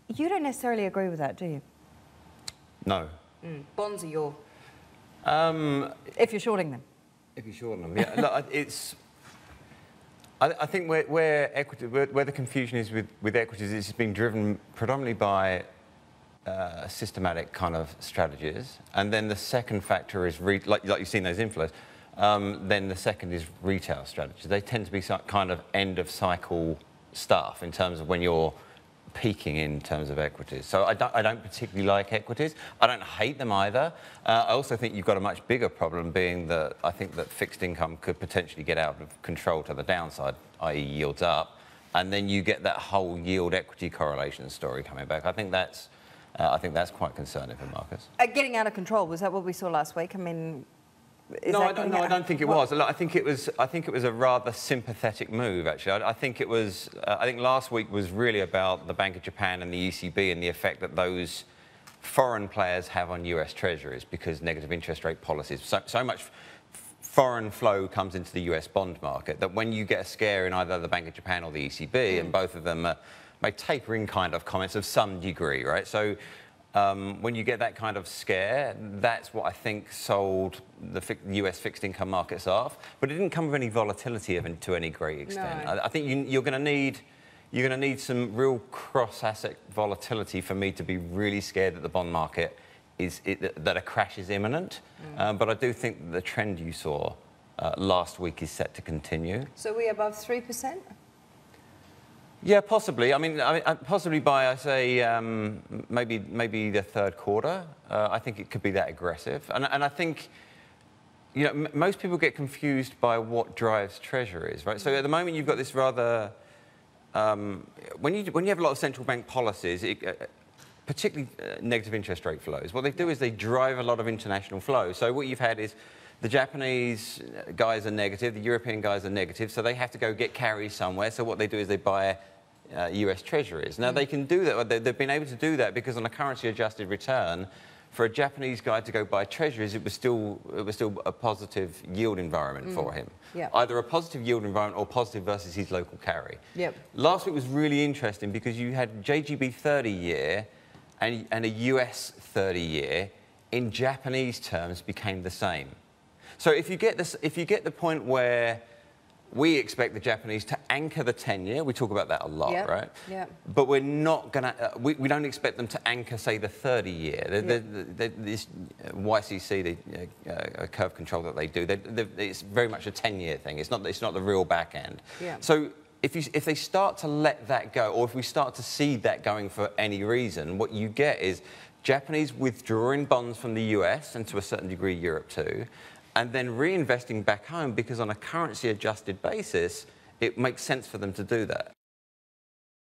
You don't necessarily agree with that, do you? No. Bonds are your... if you're shorting them. If you're shorting them, yeah. Look, it's... I think where the confusion is with equities, it's being driven predominantly by systematic kind of strategies, and then the second factor is like you've seen those inflows. Then the second is retail strategies. They tend to be some kind of end of cycle stuff in terms of when you're peaking in terms of equities. So I don't particularly like equities. I don't hate them either. I also think you've got a much bigger problem, being that I think that fixed income could potentially get out of control to the downside, i.e. yields up, and then you get that whole yield equity correlation story coming back. I think that's quite concerning for markets. Getting out of control, was that what we saw last week? I mean, no, I don't think it was. I think it was a rather sympathetic move, actually. I think it was. I think last week was really about the Bank of Japan and the ECB and the effect that those foreign players have on US Treasuries, because negative interest rate policies. So much foreign flow comes into the US bond market that when you get a scare in either the Bank of Japan or the ECB, and both of them make tapering kind of comments of some degree, right? So. When you get that kind of scare, that's what I think sold the US fixed income markets off. But it didn't come with any volatility to any great extent. No. I think you're going to need some real cross-asset volatility for me to be really scared that the bond market that a crash is imminent. But I do think that the trend you saw last week is set to continue. So we're above 3%? Yeah, possibly. I mean, possibly by, I say, maybe the third quarter. I think it could be that aggressive. And I think, you know, most people get confused by what drives treasuries, right? So at the moment, you've got this rather... when you have a lot of central bank policies, particularly negative interest rate flows, what they do is they drive a lot of international flow. So what you've had is the Japanese guys are negative, the European guys are negative, so they have to go get carry somewhere. So what they do is they buy US Treasuries. Now, they can do that. They've been able to do that because on a currency-adjusted return, for a Japanese guy to go buy Treasuries, it was still a positive yield environment for him. Yep. Either a positive yield environment or positive versus his local carry. Yep. Last week was really interesting because you had JGB 30-year and a US 30-year in Japanese terms became the same. So if you get the point where we expect the Japanese to anchor the 10-year, we talk about that a lot, right? Yeah. But we're not going to, we don't expect them to anchor, say, the 30-year. This YCC, the curve control that they do, it's very much a 10-year thing. It's not the real back end. Yeah. So if they start to let that go, or if we start to see that going for any reason, what you get is Japanese withdrawing bonds from the US and to a certain degree Europe too, and then reinvesting back home because on a currency-adjusted basis, it makes sense for them to do that.